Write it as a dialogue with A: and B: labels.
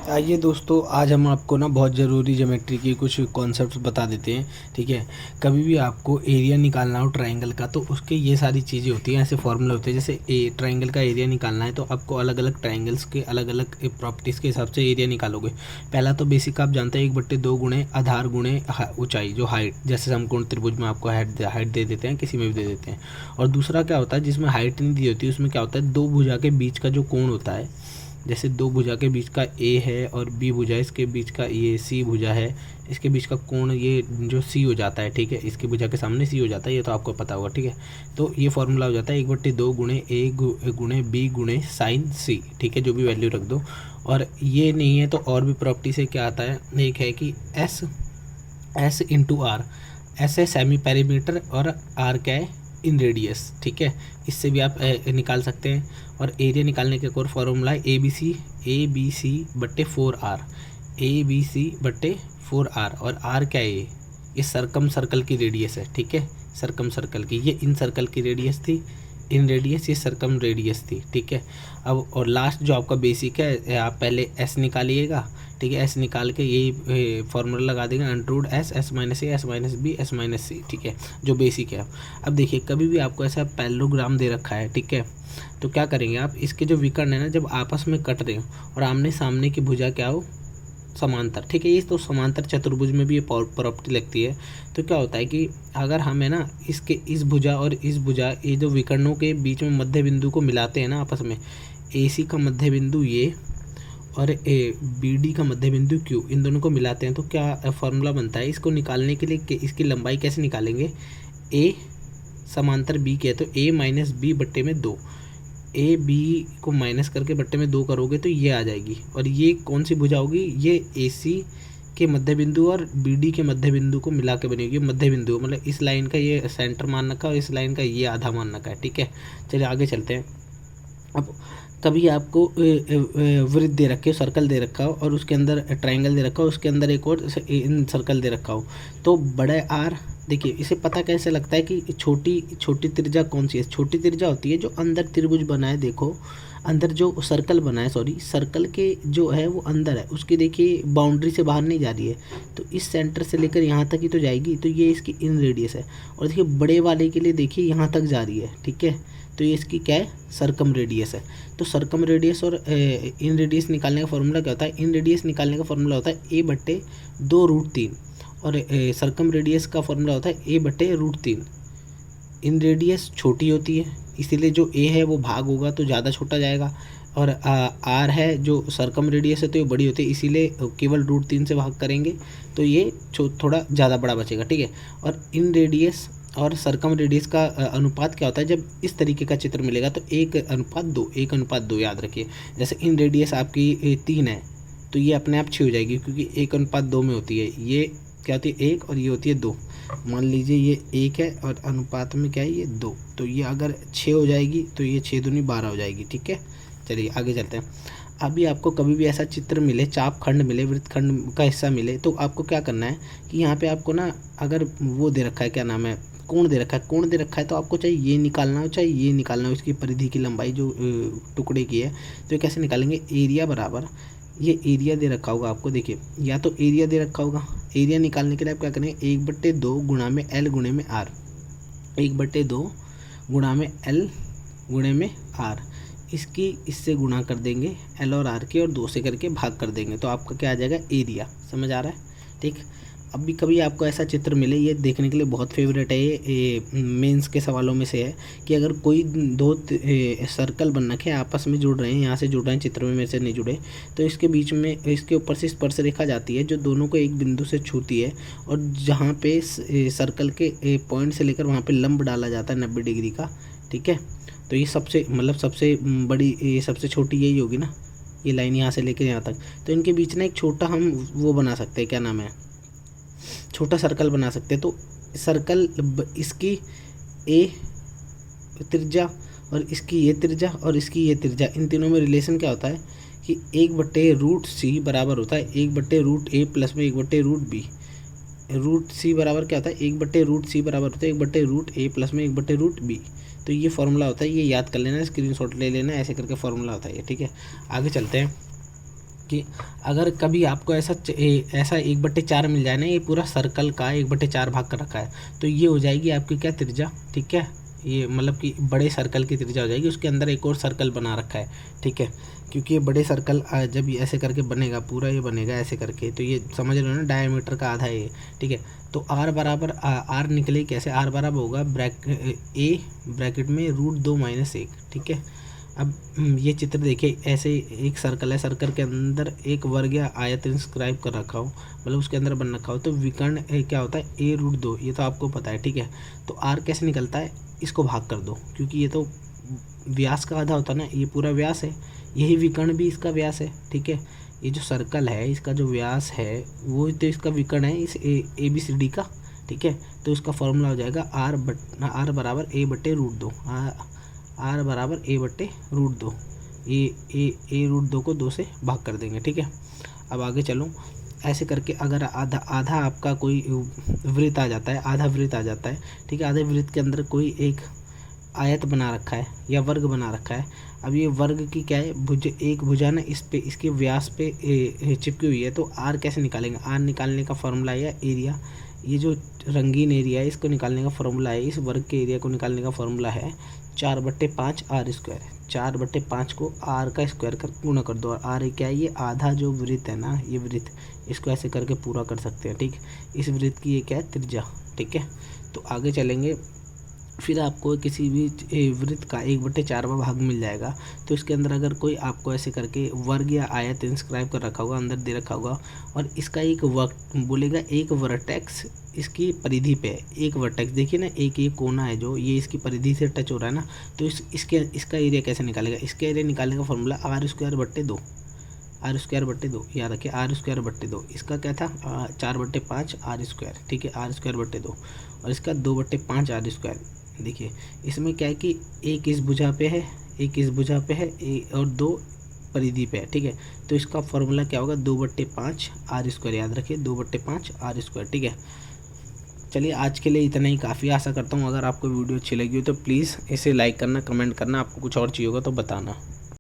A: आइए दोस्तों, आज हम आपको ना बहुत ज़रूरी ज्योमेट्री की कुछ कॉन्सेप्ट्स बता देते हैं। ठीक है। कभी भी आपको एरिया निकालना हो ट्रायंगल का तो उसके ये सारी चीज़ें होती हैं, ऐसे फॉर्मूला होते हैं। जैसे ट्रायंगल का एरिया निकालना है तो आपको अलग अलग ट्रायंगल्स के अलग अलग प्रॉपर्टीज़ के हिसाब से एरिया निकालोगे। पहला तो बेसिक आप जानते हैं 1/2 गुणे आधार गुणे ऊंचाई, जो हाइट, जैसे समकोण त्रिभुज में आपको हाइट दे देते हैं, किसी में भी दे देते हैं। और दूसरा क्या होता है, जिसमें हाइट नहीं दी होती उसमें क्या होता है, दो भुजा के बीच का जो कोण होता है, जैसे दो भुजा के बीच का ए है और बी भुजा, इसके बीच का ये सी भुजा है, इसके बीच का कोण ये जो सी हो जाता है। ठीक है। इसके भुजा के सामने सी हो जाता है, ये तो आपको पता होगा। ठीक है। तो ये फॉर्मूला हो जाता है 1/2 गुणे ए गुणे बी गुणे साइन सी। ठीक है। जो भी वैल्यू रख दो। और ये नहीं है तो और भी प्रॉपर्टी से क्या आता है, एक है कि एस इंटू आर। एस है सेमी पेरीमीटर और आर क्या है, इन रेडियस। ठीक है। इससे भी आप निकाल सकते हैं। और एरिया निकालने का एक और फॉर्मूला है ए बी सी बट्टे 4r। A B C/4r। और आर क्या है, ये सर्कम सर्कल की रेडियस है। ठीक है। सर्कम सर्कल की, ये इन सर्कल की रेडियस थी, इन रेडियस, ये सर्कम रेडियस थी। ठीक है। अब और लास्ट जो आपका बेसिक है, आप पहले एस निकालिएगा। ठीक है। एस निकाल के यही फॉर्मूला लगा देंगे, under root S minus A, S minus B, S minus C. ठीक है। जो बेसिक है। अब देखिए, कभी भी आपको ऐसा पैरेललोग्राम दे रखा है, ठीक है, तो क्या करेंगे आप, इसके जो विकर्ण है ना, जब आपस में कट रहे हो और आमने सामने की भुजा क्या हो, समांतर। ठीक है। ये तो समांतर चतुर्भुज में भी ये प्रॉपर्टी लगती है। तो क्या होता है कि अगर हम है ना इसके इस भुजा और इस भुजा, ये जो विकर्णों के बीच में मध्य बिंदु को मिलाते हैं ना आपस में, ए सी का मध्य बिंदु ये और बी डी का मध्य बिंदु क्यू, इन दोनों को मिलाते हैं तो क्या फॉर्मूला बनता है, इसको निकालने के लिए इसकी लंबाई कैसे निकालेंगे, ए समांतर बी के, तो ए माइनस बी बट्टे में 2। ए बी को माइनस करके बट्टे में 2 करोगे तो ये आ जाएगी। और ये कौन सी भुजा होगी, ये ए सी के मध्य बिंदु और बी डी के मध्य बिंदु को मिला के बनेगी मध्य बिंदु, मतलब इस लाइन का ये सेंटर मान रखा है और इस लाइन का ये आधा मान रखा है। ठीक है। चलिए आगे चलते हैं। अब कभी आपको वृत्त दे रखे हो, सर्कल दे रखा हो और उसके अंदर ट्रायंगल दे रखा हो, उसके अंदर एक और इन सर्कल दे रखा हो, तो बड़े आर, देखिए इसे पता कैसे लगता है कि छोटी छोटी त्रिज्या कौन सी है। छोटी त्रिज्या होती है जो अंदर त्रिभुज बना है, देखो अंदर जो सर्कल बना है, सॉरी सर्कल के जो है वो अंदर है, उसकी देखिए बाउंड्री से बाहर नहीं जा रही है, तो इस सेंटर से लेकर यहाँ तक ही तो जाएगी, तो ये इसकी इन रेडियस है। और देखिए बड़े वाले के लिए देखिए यहाँ तक जा रही है। ठीक है। तो ये इसकी क्या है, सर्कम रेडियस है। तो सर्कम रेडियस और इन रेडियस निकालने का फॉर्मूला क्या होता है, इन रेडियस निकालने का फॉर्मूला होता है A/2√3 और सर्कम रेडियस का फॉर्मूला होता है A/√3। इन रेडियस छोटी होती है, इसीलिए जो ए है वो भाग होगा तो ज़्यादा छोटा जाएगा, और आर है जो सर्कम रेडियस है तो ये बड़ी होती है, इसीलिए केवल √3 से भाग करेंगे तो ये थोड़ा ज़्यादा बड़ा बचेगा। ठीक है। और इन रेडियस और सर्कम रेडियस का अनुपात क्या होता है, जब इस तरीके का चित्र मिलेगा तो 1:2 याद रखिए। जैसे इन रेडियस आपकी 3 है तो ये अपने आप 6 हो जाएगी, क्योंकि 1:2 में होती है। ये क्या होती है 1 और ये होती है 2। मान लीजिए ये 1 है और अनुपात में क्या है ये 2, तो ये अगर 6 हो जाएगी तो ये 6 दूनी 12 हो जाएगी। ठीक है। चलिए आगे चलते हैं। अभी आपको कभी भी ऐसा चित्र मिले, चाप खंड मिले, वृत्तखंड का हिस्सा मिले, तो आपको क्या करना है कि यहाँ पे आपको ना, अगर वो दे रखा है, क्या नाम है, कोण दे रखा है, तो आपको चाहे ये निकालना हो चाहे ये निकालना हो, इसकी परिधि की लंबाई जो टुकड़े की है, तो ये कैसे निकालेंगे, एरिया बराबर, ये एरिया दे रखा होगा आपको, देखिए या तो एरिया दे रखा होगा, एरिया निकालने के लिए आप क्या करेंगे, 1/2 गुणा में एल गुणे में आर, 1/2 गुणा में एल गुणे में आर, इसकी इससे गुणा कर देंगे एल और आर के, और 2 से करके भाग कर देंगे, तो आपका क्या आ जाएगा, एरिया। समझ आ रहा है। ठीक। अब भी कभी आपको ऐसा चित्र मिले, ये देखने के लिए बहुत फेवरेट है, ये मेंस के सवालों में से है कि अगर कोई दो सर्कल बन रखे हैं, आपस में जुड़ रहे हैं, यहाँ से जुड़ रहे हैं, चित्र में मेरे से नहीं जुड़े, तो इसके बीच में, इसके ऊपर से स्पर्श रेखा जाती है जो दोनों को एक बिंदु से छूती है, और जहाँ पे सर्कल के पॉइंट से लेकर वहाँ पे लंब डाला जाता है 90 डिग्री का। ठीक है। तो ये सबसे सबसे बड़ी, सबसे छोटी यही होगी ना, ये लाइन यहाँ से लेकर यहाँ तक, तो इनके बीच ना एक छोटा हम वो बना सकते हैं, क्या नाम है, छोटा सर्कल बना सकते हैं। तो सर्कल, इसकी ए त्रिज्या और इसकी ये त्रिज्या और इसकी ये त्रिज्या, इन तीनों में रिलेशन क्या होता है कि 1/√c बराबर होता है 1/√a प्लस में 1/√b। √c बराबर क्या होता है, 1/√c बराबर होता है 1/√a प्लस में 1/√b। तो ये फॉर्मूला होता है, ये याद कर लेना, स्क्रीनशॉट ले लेना, ऐसे करके फॉर्मूला होता है ये। ठीक है। आगे चलते हैं। कि अगर कभी आपको ऐसा 1/4 मिल जाए ना, ये पूरा सर्कल का 1/4 भाग कर रखा है, तो ये हो जाएगी आपकी क्या, त्रिज्या। ठीक है, ये मतलब कि बड़े सर्कल की त्रिज्या हो जाएगी। उसके अंदर एक और सर्कल बना रखा है, ठीक है, क्योंकि ये बड़े सर्कल जब ये ऐसे करके बनेगा, पूरा ये बनेगा ऐसे करके, तो ये समझ रहे हो ना, डायमीटर का आधा है ये। ठीक है, तो आर बराबर आर निकले कैसे, आर बराबर होगा ब्रैकेट में √2 - 1। ठीक है, अब ये चित्र देखिए, ऐसे एक सर्कल है, सर्कल के अंदर एक वर्ग या आयत इंस्क्राइब कर रखा हो, मतलब उसके अंदर बन रखा हो, तो विकर्ण क्या होता है, a√2, ये तो आपको पता है। ठीक है, तो आर कैसे निकलता है, इसको भाग कर दो, क्योंकि ये तो व्यास का आधा होता है ना, ये पूरा व्यास है, यही विकर्ण भी इसका व्यास है। ठीक है, ये जो सर्कल है इसका जो व्यास है वो तो इसका विकर्ण है, इस ABCD का। ठीक है, तो इसका फॉर्मूला हो जाएगा आर बराबर a/√2, आर बराबर a/√2, a√2 को 2 से भाग कर देंगे। ठीक है, अब आगे चलो, ऐसे करके अगर आधा आपका कोई वृत्त आ जाता है, आधा वृत्त आ जाता है, ठीक है, आधे वृत्त के अंदर कोई एक आयत बना रखा है या वर्ग बना रखा है। अब ये वर्ग की क्या है, एक भुजा ना इस पे, इसके व्यास पे चिपकी हुई है, तो आर कैसे निकालेंगे, आर निकालने का फॉर्मूला है एरिया, ये जो रंगीन एरिया है इसको निकालने का फॉर्मूला है, इस वर्ग के एरिया को निकालने का फॉर्मूला है 4/5 r²। 4/5 को r का स्क्वायर कर गुणा कर दो, और r क्या है, ये आधा जो वृत्त है ना, ये वृत्त, इसको ऐसे करके पूरा कर सकते हैं। ठीक, इस वृत्त की ये क्या है, त्रिज्या। ठीक है, तो आगे चलेंगे, फिर आपको किसी भी वृत्त का 1/4वां भाग मिल जाएगा, तो इसके अंदर अगर कोई आपको ऐसे करके वर्ग या आयत इंस्क्राइब कर रखा होगा, अंदर दे रखा होगा, और इसका एक बोलेगा एक वर्टेक्स इसकी परिधि पे है, एक वर्टेक्स देखिए ना, एक ये कोना है जो ये इसकी परिधि से टच हो रहा है ना, तो इसका एरिया कैसे निकालेगा, इसका एरिया निकालने का फॉर्मूला r²/2, r²/2, याद रखिए r²/2, इसका क्या था 4/5 r²। ठीक है, r²/2, और इसका 2/5 r²। देखिए इसमें क्या है कि एक इस भुजा पे है, एक इस भुजा पे है, और 2 परिधि पे है। ठीक है, तो इसका फॉर्मूला क्या होगा, 2/5 r², याद रखिए 2/5 r²। ठीक है, चलिए आज के लिए इतना ही काफ़ी, आशा करता हूँ अगर आपको वीडियो अच्छी लगी हो तो प्लीज़ इसे लाइक करना, कमेंट करना, आपको कुछ और चाहिए होगा तो बताना।